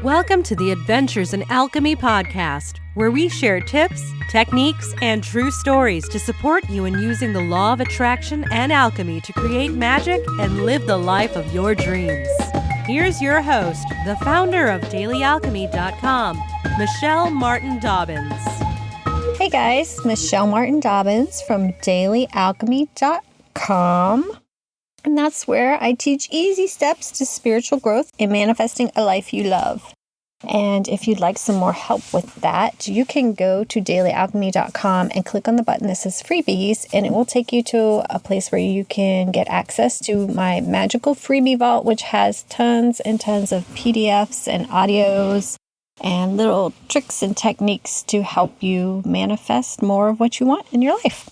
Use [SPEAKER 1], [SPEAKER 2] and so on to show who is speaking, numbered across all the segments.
[SPEAKER 1] Welcome to the Adventures in Alchemy podcast, where we share tips, techniques, and true stories to support you in using the law of attraction and alchemy to create magic and live the life of your dreams. Here's your host, the founder of DailyAlchemy.com, Michelle Martin Dobbins.
[SPEAKER 2] Hey guys, Michelle Martin Dobbins from DailyAlchemy.com. And that's where I teach easy steps to spiritual growth and manifesting a life you love. And if you'd like some more help with that, you can go to dailyalchemy.com and click on the button that says freebies, and it will take you to a place where you can get access to my magical freebie vault, which has tons and tons of PDFs and audios and little tricks and techniques to help you manifest more of what you want in your life.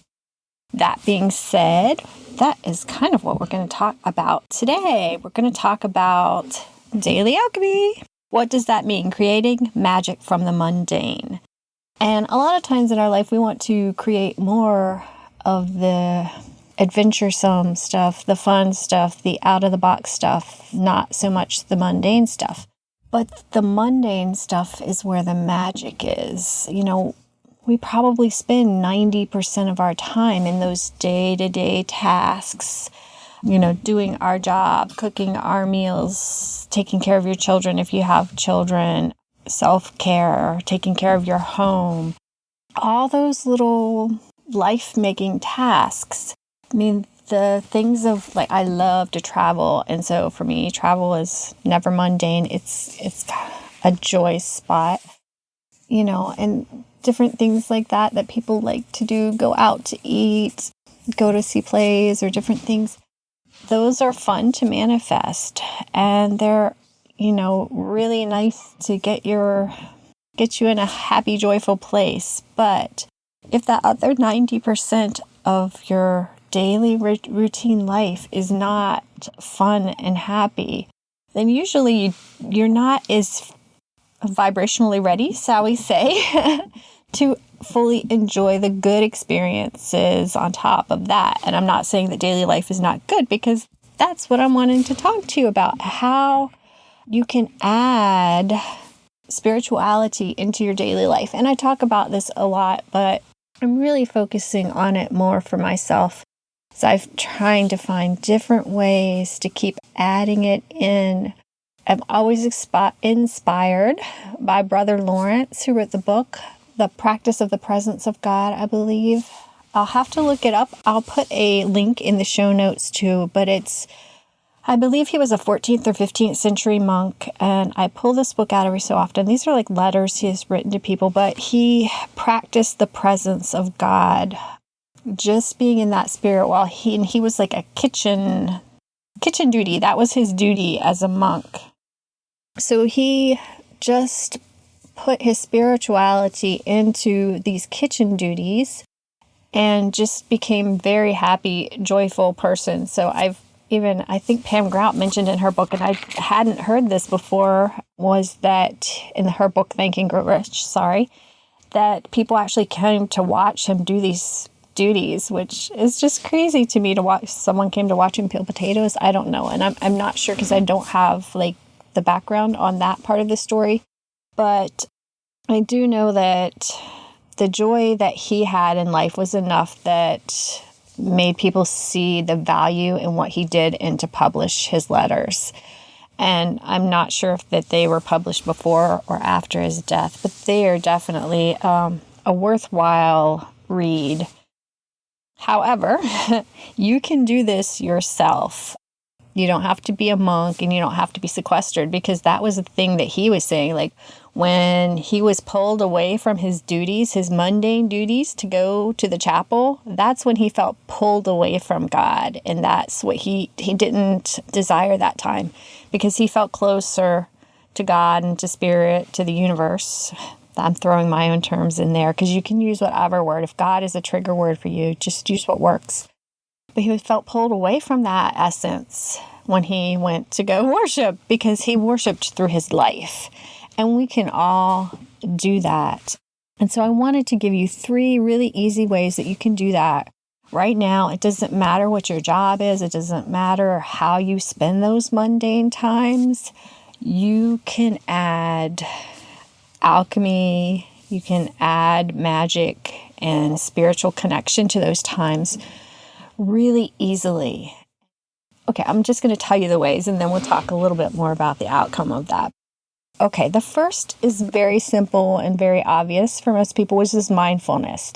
[SPEAKER 2] That being said, that is kind of what we're going to talk about today. We're going to talk about daily alchemy. What does that mean? Creating magic from the mundane. And a lot of times in our life, we want to create more of the adventuresome stuff, the fun stuff, the out-of-the-box stuff, not so much the mundane stuff. But the mundane stuff is where the magic is. You know, we probably spend 90% of our time in those day-to-day tasks, doing our job, cooking our meals, taking care of your children if you have children, self-care, taking care of your home, all those little life-making tasks. I mean, the things of, I love to travel, and so for me, travel is never mundane. It's a joy spot, and different things like that people like to do, go out to eat, go to see plays or different things. Those are fun to manifest, and they're, really nice to get you in a happy, joyful place. But if that other 90% of your daily routine life is not fun and happy, then usually you're not as vibrationally ready, shall we say, to fully enjoy the good experiences on top of that. And I'm not saying that daily life is not good, because that's what I'm wanting to talk to you about, how you can add spirituality into your daily life. And I talk about this a lot, but I'm really focusing on it more for myself. So I'm trying to find different ways to keep adding it in. I'm always inspired by Brother Lawrence, who wrote the book, The Practice of the Presence of God, I believe. I'll have to look it up. I'll put a link in the show notes too, but I believe he was a 14th or 15th century monk, and I pull this book out every so often. These are like letters he has written to people, but he practiced the presence of God, just being in that spirit while he was like a kitchen duty. That was his duty as a monk. So he just put his spirituality into these kitchen duties and just became very happy, joyful person. So I think Pam Grout mentioned in her book, and I hadn't heard this before, was that in her book, Think and Grow Rich, that people actually came to watch him do these duties, which is just crazy to me to watch. Someone came to watch him peel potatoes. I don't know. And I'm not sure, because I don't have the background on that part of the story. But I do know that the joy that he had in life was enough that made people see the value in what he did and to publish his letters. And I'm not sure if that they were published before or after his death, but they are definitely a worthwhile read. However, you can do this yourself. You don't have to be a monk, and you don't have to be sequestered, because that was the thing that he was saying. When he was pulled away from his duties, his mundane duties, to go to the chapel, that's when he felt pulled away from God. And that's what he didn't desire that time, because he felt closer to God and to spirit, to the universe. I'm throwing my own terms in there, because you can use whatever word. If God is a trigger word for you, just use what works. But he felt pulled away from that essence when he went to go worship, because he worshiped through his life. And we can all do that. And so I wanted to give you 3 really easy ways that you can do that right now. It doesn't matter what your job is. It doesn't matter how you spend those mundane times. You can add add alchemy, you can add magic and spiritual connection to those times really easily. Okay, I'm just going to tell you the ways, and then we'll talk a little bit more about the outcome of that. Okay, the first is very simple and very obvious for most people, which is mindfulness.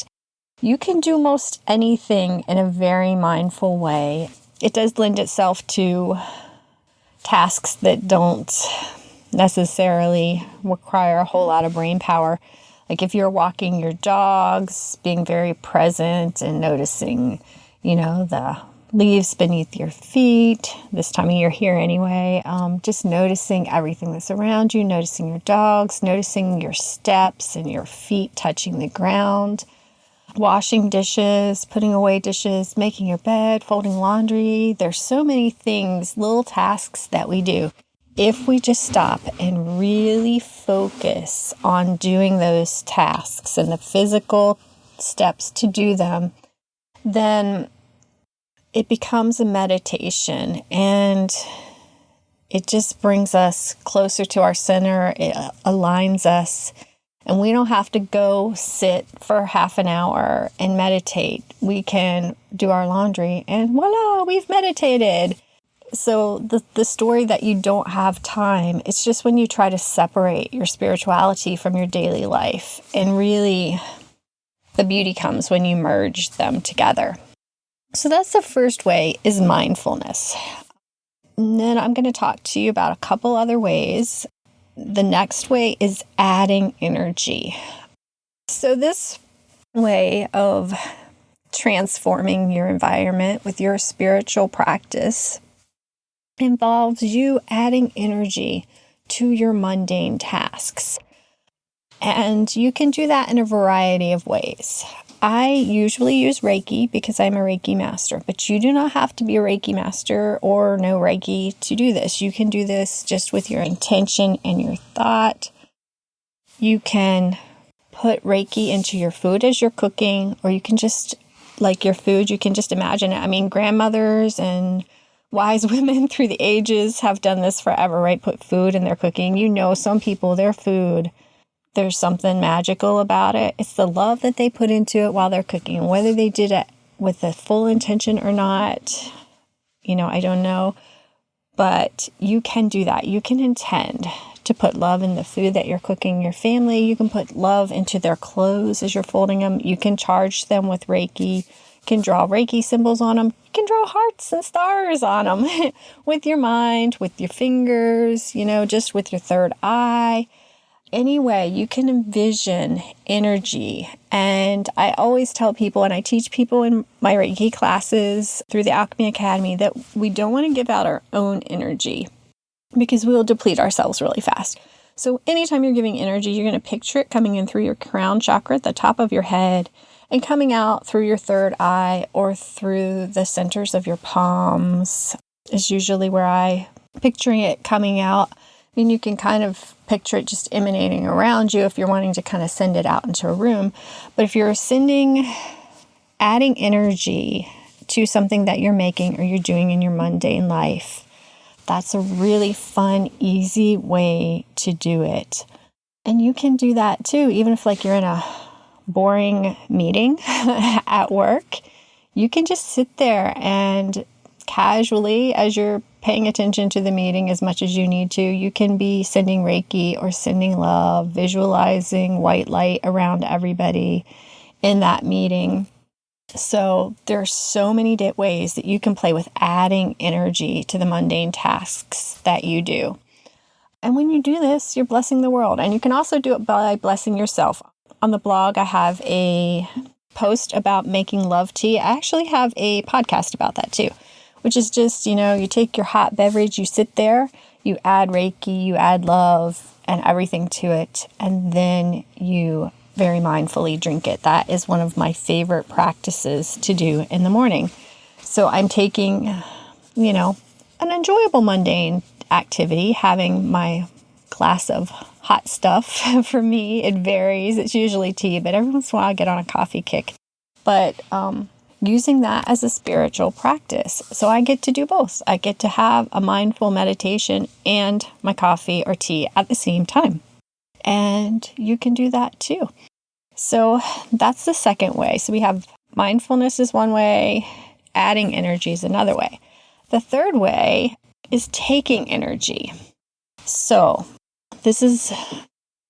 [SPEAKER 2] You can do most anything in a very mindful way. It does lend itself to tasks that don't necessarily require a whole lot of brain power. Like if you're walking your dogs, being very present and noticing, the leaves beneath your feet, this time of year here anyway, just noticing everything that's around you, noticing your dogs, noticing your steps and your feet touching the ground, washing dishes, putting away dishes, making your bed, folding laundry. There's so many things, little tasks that we do. If we just stop and really focus on doing those tasks and the physical steps to do them, then it becomes a meditation, and it just brings us closer to our center. It aligns us, and we don't have to go sit for half an hour and meditate. We can do our laundry and voila, we've meditated. So the story that you don't have time, it's just when you try to separate your spirituality from your daily life, and really the beauty comes when you merge them together. So that's the first way, is mindfulness. And then I'm going to talk to you about a couple other ways. The next way is adding energy. So this way of transforming your environment with your spiritual practice involves you adding energy to your mundane tasks. And you can do that in a variety of ways. I usually use Reiki because I'm a Reiki master, but you do not have to be a Reiki master or know Reiki to do this. You can do this just with your intention and your thought. You can put Reiki into your food as you're cooking, or you can just, like your food, you can just imagine it. I mean, grandmothers and wise women through the ages have done this forever, right? Put food in their cooking. Some people, their food, there's something magical about it. It's the love that they put into it while they're cooking. Whether they did it with the full intention or not, I don't know. But you can do that. You can intend to put love in the food that you're cooking, your family. You can put love into their clothes as you're folding them. You can charge them with Reiki. You can draw Reiki symbols on them. You can draw hearts and stars on them with your mind, with your fingers, just with your third eye. Anyway, you can envision energy. And I always tell people, and I teach people in my Reiki classes through the Alchemy Academy, that we don't want to give out our own energy because we'll deplete ourselves really fast. So anytime you're giving energy, you're going to picture it coming in through your crown chakra at the top of your head and coming out through your third eye or through the centers of your palms is usually where I picturing it coming out. I mean, you can kind of picture it just emanating around you if you're wanting to kind of send it out into a room. But if you're adding energy to something that you're making or you're doing in your mundane life, that's a really fun, easy way to do it. And you can do that too, even if you're in a boring meeting at work. You can just sit there and casually, as you're paying attention to the meeting as much as you need to, you can be sending Reiki or sending love, visualizing white light around everybody in that meeting. So there's so many ways that you can play with adding energy to the mundane tasks that you do. And when you do this, you're blessing the world. And you can also do it by blessing yourself. On the blog, I have a post about making love tea. I actually have a podcast about that too, which is just, you take your hot beverage, you sit there, you add Reiki, you add love and everything to it, and then you very mindfully drink it. That is one of my favorite practices to do in the morning. So I'm taking, an enjoyable mundane activity, having my glass of hot stuff. For me, it varies. It's usually tea, but every once in a while I get on a coffee kick. But using that as a spiritual practice. So I get to do both. I get to have a mindful meditation and my coffee or tea at the same time. And you can do that too. So that's the second way. So we have mindfulness is one way, adding energy is another way. The third way is taking energy. So this is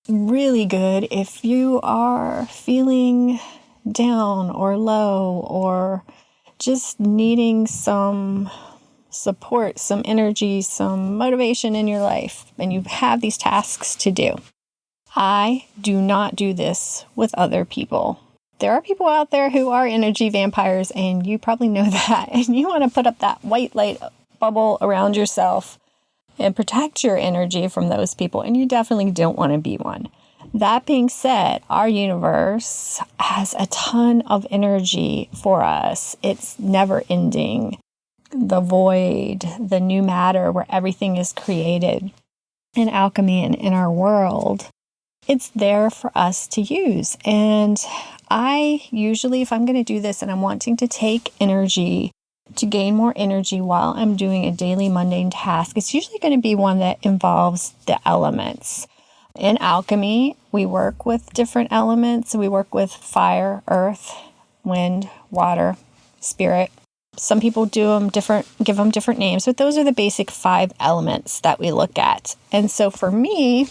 [SPEAKER 2] really good if you are feeling down or low or just needing some support, some energy, some motivation in your life, and you have these tasks to do. I do not do this with other people. There are people out there who are energy vampires, and you probably know that, and you want to put up that white light bubble around yourself and protect your energy from those people, and you definitely don't want to be one. That being said, our universe has a ton of energy for us. It's never ending. The void, the new matter where everything is created in alchemy and in our world, it's there for us to use. And I usually, if I'm going to do this and I'm wanting to take energy, to gain more energy while I'm doing a daily mundane task, it's usually going to be one that involves the elements. In alchemy, we work with different elements. We work with fire, earth, wind, water, spirit. Some people do them different, give them different names, but those are the basic 5 elements that we look at. And so for me,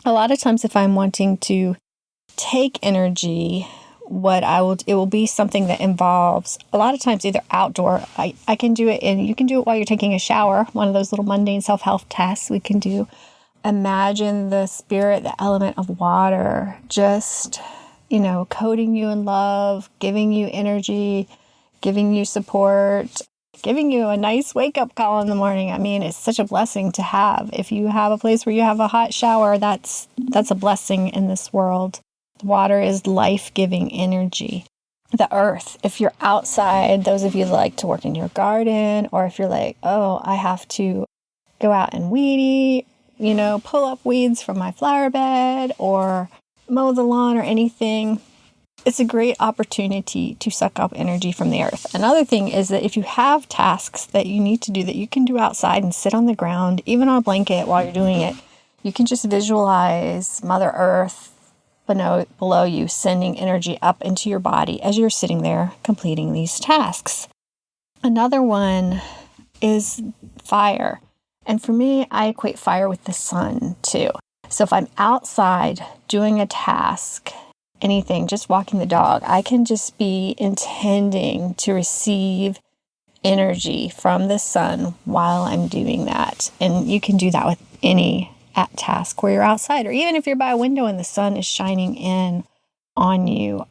[SPEAKER 2] a lot of times if I'm wanting to take energy, it will be something that involves a lot of times either outdoor. I can do it you can do it while you're taking a shower, one of those little mundane self-help tasks we can do. Imagine the spirit, the element of water, just, coating you in love, giving you energy, giving you support, giving you a nice wake-up call in the morning. I mean, it's such a blessing to have. If you have a place where you have a hot shower, that's a blessing in this world. Water is life-giving energy. The earth, if you're outside, those of you that like to work in your garden, or if you're like, oh, I have to go out and weed eat, pull up weeds from my flower bed or mow the lawn or anything, it's a great opportunity to suck up energy from the earth. Another thing is that if you have tasks that you need to do that you can do outside and sit on the ground, even on a blanket while you're doing it, you can just visualize Mother Earth below you sending energy up into your body as you're sitting there completing these tasks. Another one is fire. And for me, I equate fire with the sun too. So if I'm outside doing a task, anything, just walking the dog, I can just be intending to receive energy from the sun while I'm doing that. And you can do that with any task where you're outside, or even if you're by a window and the sun is shining in on you.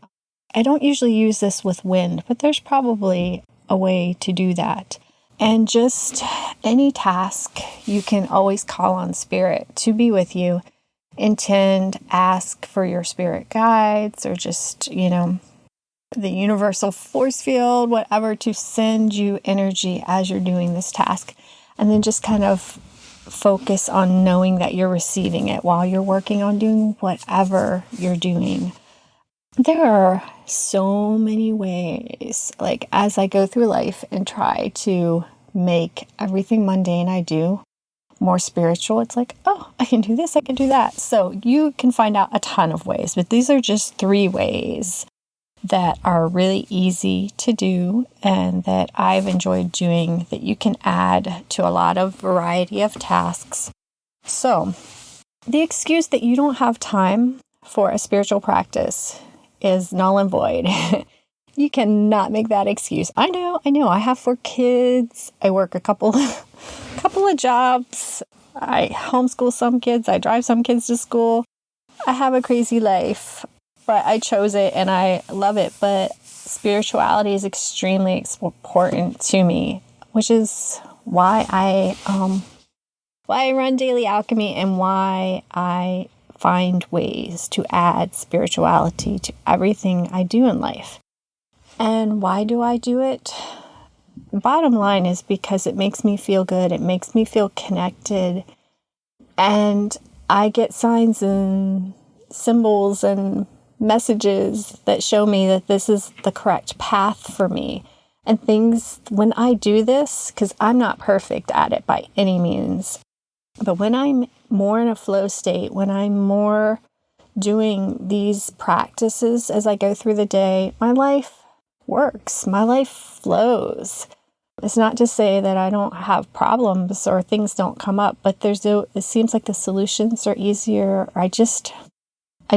[SPEAKER 2] I don't usually use this with wind, but there's probably a way to do that. And just any task, you can always call on spirit to be with you. Intend, ask for your spirit guides, or just, the universal force field, whatever, to send you energy as you're doing this task. And then just kind of focus on knowing that you're receiving it while you're working on doing whatever you're doing. There are so many ways, like as I go through life and try to make everything mundane I do more spiritual, it's like, oh, I can do this, I can do that. So you can find out a ton of ways, but these are just 3 ways that are really easy to do and that I've enjoyed doing that you can add to a lot of variety of tasks. So the excuse that you don't have time for a spiritual practice is null and void. You cannot make that excuse. I know. I have 4 kids. I work a couple of jobs. I homeschool some kids. I drive some kids to school. I have a crazy life, but I chose it and I love it. But spirituality is extremely important to me, which is why I run Daily Alchemy and why I find ways to add spirituality to everything I do in life. And why do I do it? Bottom line is because it makes me feel good. It makes me feel connected. And I get signs and symbols and messages that show me that this is the correct path for me. And things, when I do this, because I'm not perfect at it by any means, but when I'm more in a flow state, when I'm more doing these practices as I go through the day, my life works. My life flows. It's not to say that I don't have problems or things don't come up, but it seems like the solutions are easier. I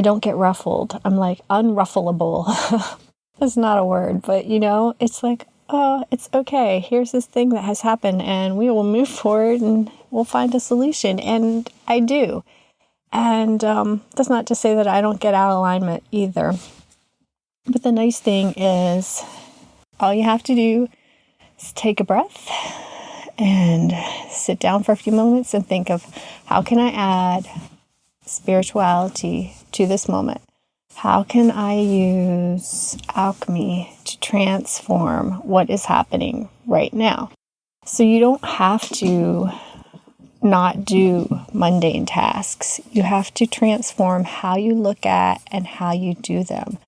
[SPEAKER 2] don't get ruffled. I'm like unruffleable. That's not a word, but it's like, oh, it's okay. Here's this thing that has happened and we will move forward and we'll find a solution. And I do. And that's not to say that I don't get out of alignment either. But the nice thing is all you have to do is take a breath and sit down for a few moments and think of how can I add spirituality to this moment? How can I use alchemy to transform what is happening right now? So you don't have to not do mundane tasks. You have to transform how you look at and how you do them.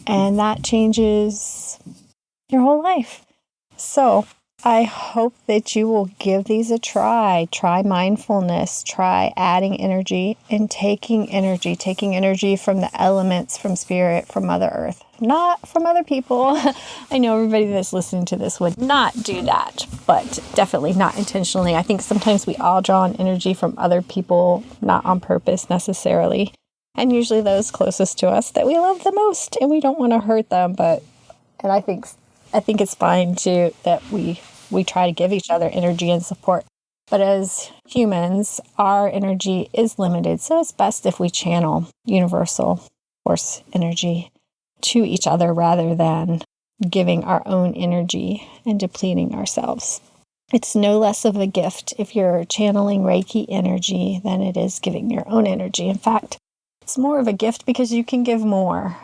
[SPEAKER 2] And that changes your whole life. So I hope that you will give these a try. Try mindfulness, try adding energy and taking energy from the elements, from spirit, from Mother Earth, not from other people. I know everybody that's listening to this would not do that, but definitely not intentionally. I think sometimes we all draw on energy from other people, not on purpose necessarily. And usually those closest to us that we love the most and we don't want to hurt them. And I think it's fine too that we try to give each other energy and support. But as humans, our energy is limited. So it's best if we channel universal force energy to each other rather than giving our own energy and depleting ourselves. It's no less of a gift if you're channeling Reiki energy than it is giving your own energy. In fact, it's more of a gift because you can give more,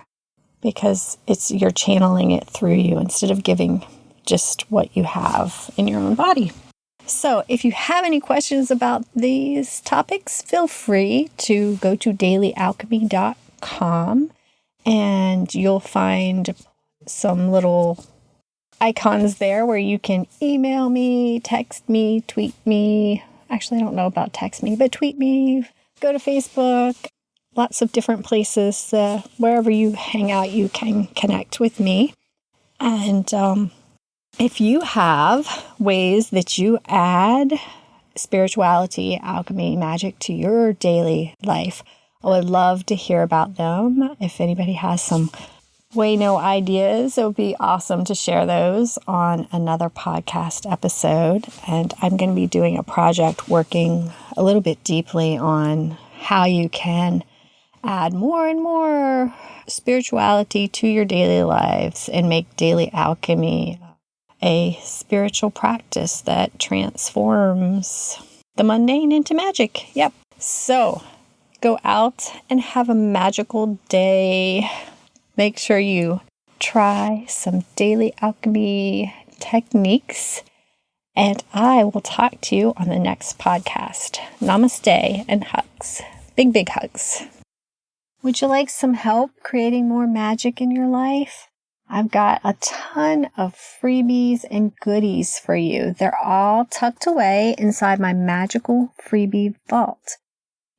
[SPEAKER 2] because you're channeling it through you instead of giving just what you have in your own body. So if you have any questions about these topics, feel free to go to dailyalchemy.com and you'll find some little icons there where you can email me, text me, tweet me. Actually, I don't know about text me, but tweet me, go to Facebook. Lots of different places, wherever you hang out, you can connect with me. And if you have ways that you add spirituality, alchemy, magic to your daily life, I would love to hear about them. If anybody has some no ideas, it would be awesome to share those on another podcast episode. And I'm going to be doing a project working a little bit deeply on how you can add more and more spirituality to your daily lives and make daily alchemy a spiritual practice that transforms the mundane into magic. Yep. So go out and have a magical day. Make sure you try some daily alchemy techniques. And I will talk to you on the next podcast. Namaste and hugs. Big, big hugs. Would you like some help creating more magic in your life? I've got a ton of freebies and goodies for you. They're all tucked away inside my magical freebie vault.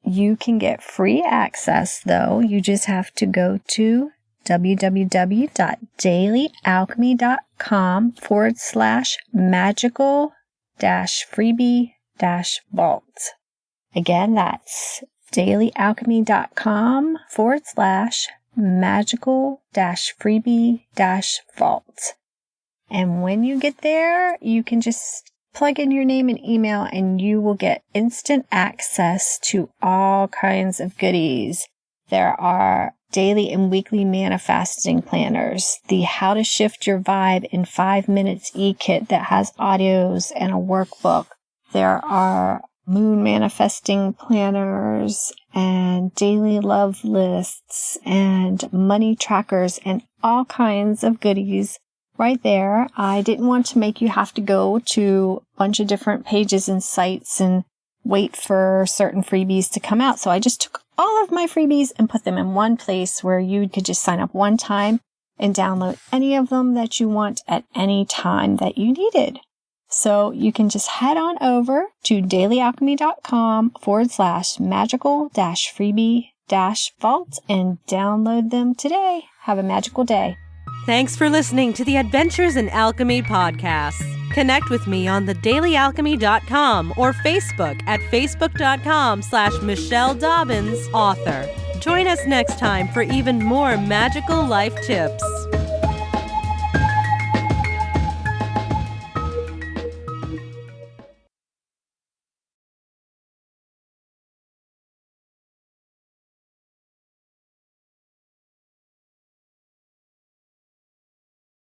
[SPEAKER 2] You can get free access, though. You just have to go to www.dailyalchemy.com/magical-freebie-vault. Again, that's dailyalchemy.com/magical-freebie-vault. And when you get there, you can just plug in your name and email and you will get instant access to all kinds of goodies. There are daily and weekly manifesting planners, the How to Shift Your Vibe in 5 Minutes e-kit that has audios and a workbook. There are moon manifesting planners and daily love lists and money trackers and all kinds of goodies right there. I didn't want to make you have to go to a bunch of different pages and sites and wait for certain freebies to come out. So I just took all of my freebies and put them in one place where you could just sign up one time and download any of them that you want at any time that you needed. So you can just head on over to dailyalchemy.com/magical-freebie Vault and download them today. Have a magical day.
[SPEAKER 1] Thanks for listening to the Adventures in Alchemy podcast. Connect with me on thedailyalchemy.com or Facebook at facebook.com/Michelle Dobbins author. Join us next time for even more magical life tips.